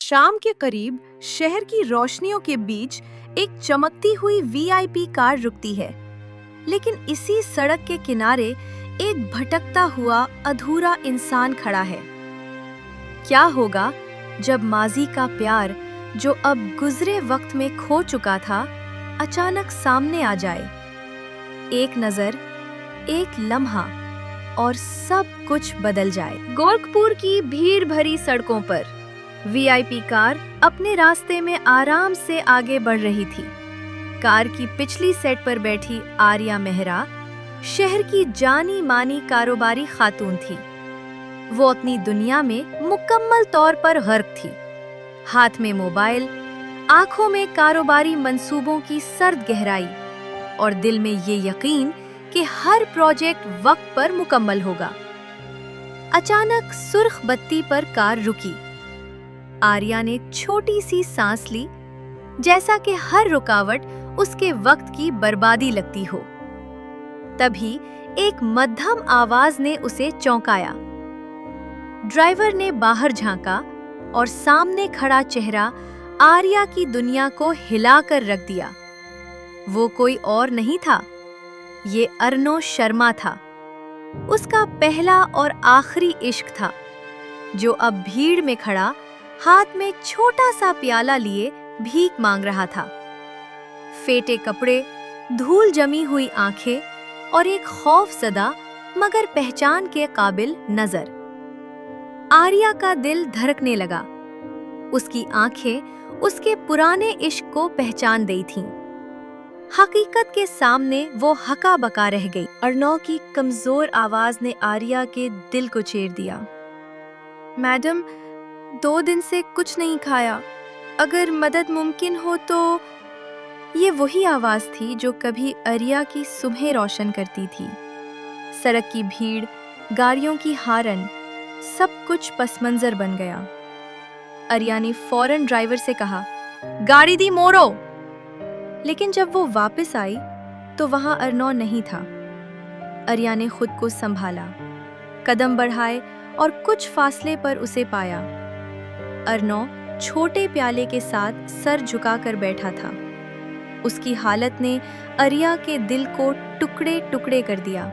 शाम के करीब शहर की रोशनियों के बीच एक चमकती हुई वीआईपी कार रुकती है। लेकिन इसी सड़क के किनारे एक भटकता हुआ अधूरा इंसान खड़ा है। क्या होगा जब माजी का प्यार, जो अब गुजरे वक्त में खो चुका था, अचानक सामने आ जाए? एक नजर, एक लम्हा और सब कुछ बदल जाए। गोरखपुर की भीड़ भरी सड़कों पर वीआईपी कार अपने रास्ते में आराम से आगे बढ़ रही थी। कार की पिछली सीट पर बैठी आर्या मेहरा शहर की जानी मानी कारोबारी खातून थी। वो अपनी दुनिया में मुकम्मल तौर पर गर्क थी। हाथ में मोबाइल, आंखों में कारोबारी मंसूबों की सर्द गहराई और दिल में ये यकीन कि हर प्रोजेक्ट वक्त पर मुकम्मल होगा। अचानक सुर्ख बत्ती पर कार रुकी। आर्या ने छोटी सी सांस ली, जैसा कि हर रुकावट उसके वक्त की बर्बादी लगती हो। तभी एक मध्यम आवाज ने उसे चौंकाया। ड्राइवर ने बाहर झांका और सामने खड़ा चेहरा आर्या की दुनिया को हिलाकर रख दिया। वो कोई और नहीं था, ये अर्नो शर्मा था। उसका पहला और आखिरी इश्क था, जो अब भीड़ में खड़ा हाथ में छोटा सा प्याला लिए भीख मांग रहा था। फेटे कपड़े, धूल जमी हुई आंखें और एक खौफजदा मगर पहचान के काबिल नजर। आर्या का दिल धड़कने लगा। उसकी आंखें उसके पुराने इश्क को पहचान गई थीं। हकीकत के सामने वो हका बका रह गई। अर्नो की कमजोर आवाज ने आर्या के दिल को चीर दिया। मैडम, 2 दिन से कुछ नहीं खाया, अगर मदद मुमकिन हो तो। ये वही आवाज थी जो कभी आर्या की सुबह रोशन करती थी। सड़क की भीड़, गाड़ियों की हारन, सब कुछ पसमंजर बन गया। आर्या ने फौरन ड्राइवर से कहा, गाड़ी दी मोड़ो। लेकिन जब वो वापस आई तो वहां अर्नो नहीं था। आर्या ने खुद को संभाला, कदम बढ़ाए और कुछ फासले पर उसे पाया। अर्नो छोटे प्याले के साथ सर झुकाकर बैठा था। उसकी हालत ने आर्या के दिल को टुकड़े टुकड़े कर दिया।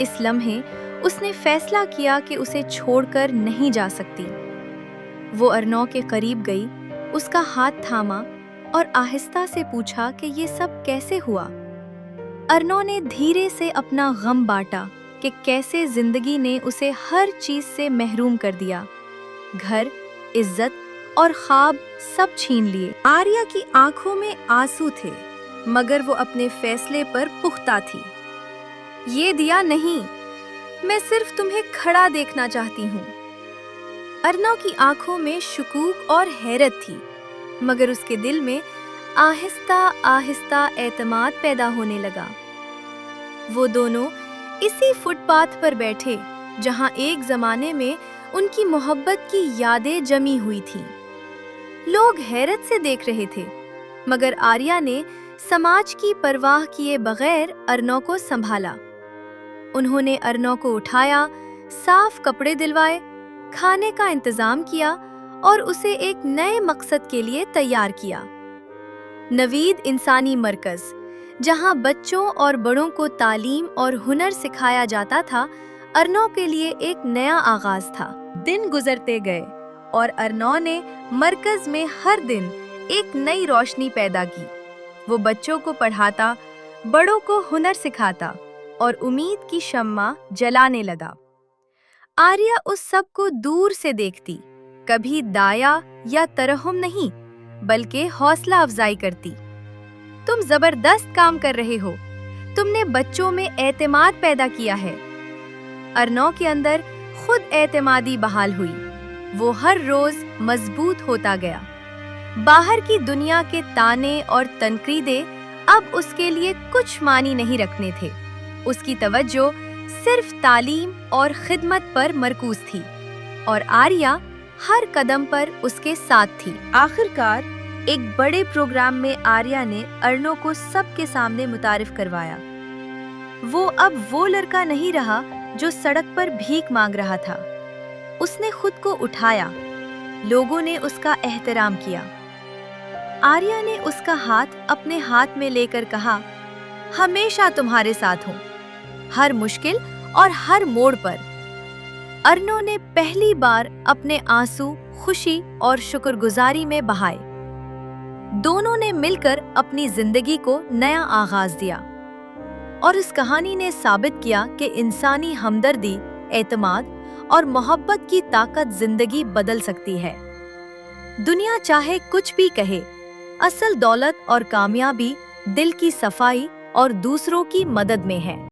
इस लम्हे उसने फैसला किया कि उसे छोड़कर नहीं जा सकती। वो अर्नो के करीब गई, उसका हाथ थामा और आहिस्ता से पूछा कि ये सब कैसे हुआ। अर्नो ने धीरे से अपना गम बांटा कि कैसे जिंदगी ने उसे हर चीज से महरूम कर दिया। घर, इज्जत और ख्वाब सब छीन लिए। आर्या की आंखों में आंसू थे, मगर वो अपने फैसले पर पुख्ता थी। ये दिया नहीं, मैं सिर्फ तुम्हें खड़ा देखना चाहती हूँ। अर्नो की आंखों में शुकूक और हैरत थी, मगर उसके दिल में आहिस्ता आहिस्ता एतमाद पैदा होने लगा। वो दोनों इसी फुटपाथ पर बैठे जहां एक जमाने में उनकी मोहब्बत की यादें जमी हुई थीं। लोग हैरत से देख रहे थे, मगर आर्या ने समाज की परवाह किए बगैर अर्नो को संभाला। उन्होंने अर्नो को उठाया, साफ कपड़े दिलवाए, खाने का इंतजाम किया और उसे एक नए मकसद के लिए तैयार किया। नवीद इंसानी मरकज, जहां बच्चों और बड़ों को तालीम और हुनर सिखाया जाता था, अर्नो के लिए एक नया आगाज था। दिन गुजरते गए और अर्नो ने मरकज में हर दिन एक नई रोशनी पैदा की। वो बच्चों को पढ़ाता, बड़ों को हुनर सिखाता और उम्मीद की शम्मा जलाने लगा। आर्या उस सब को दूर से देखती, कभी दाया या तरहम नहीं, बल्कि हौसला अफजाई करती। तुम जबरदस्त काम कर रहे हो, तुमने बच्चों में एतमाद पैदा किया है। अर्नो के अंदर खुद एतमादी बहाल हुई। वो हर रोज मजबूत होता गया। बाहर की दुनिया के ताने और तनकीदें अब उसके लिए कुछ मानी नहीं रखने थे। उसकी तवज्जो सिर्फ तालीम और खिदमत पर मरकूज थी और आर्या हर कदम पर उसके साथ थी। आखिरकार एक बड़े प्रोग्राम में आर्या ने अर्नो को सबके सामने मुतारिफ करवाया। वो अब वो लड़का नहीं रहा जो सड़क पर भीख मांग रहा था। उसने खुद को उठाया, लोगों ने उसका एहतराम किया। आर्या ने उसका हाथ अपने हाथ में लेकर कहा, हमेशा तुम्हारे साथ हूँ, हर मुश्किल और हर मोड़ पर। अर्नो ने पहली बार अपने आंसू खुशी और शुक्रगुजारी में बहाए। दोनों ने मिलकर अपनी जिंदगी को नया आगाज दिया और इस कहानी ने साबित किया कि इंसानी हमदर्दी, एतमाद और मोहब्बत की ताकत जिंदगी बदल सकती है। दुनिया चाहे कुछ भी कहे, असल दौलत और कामयाबी दिल की सफाई और दूसरों की मदद में है।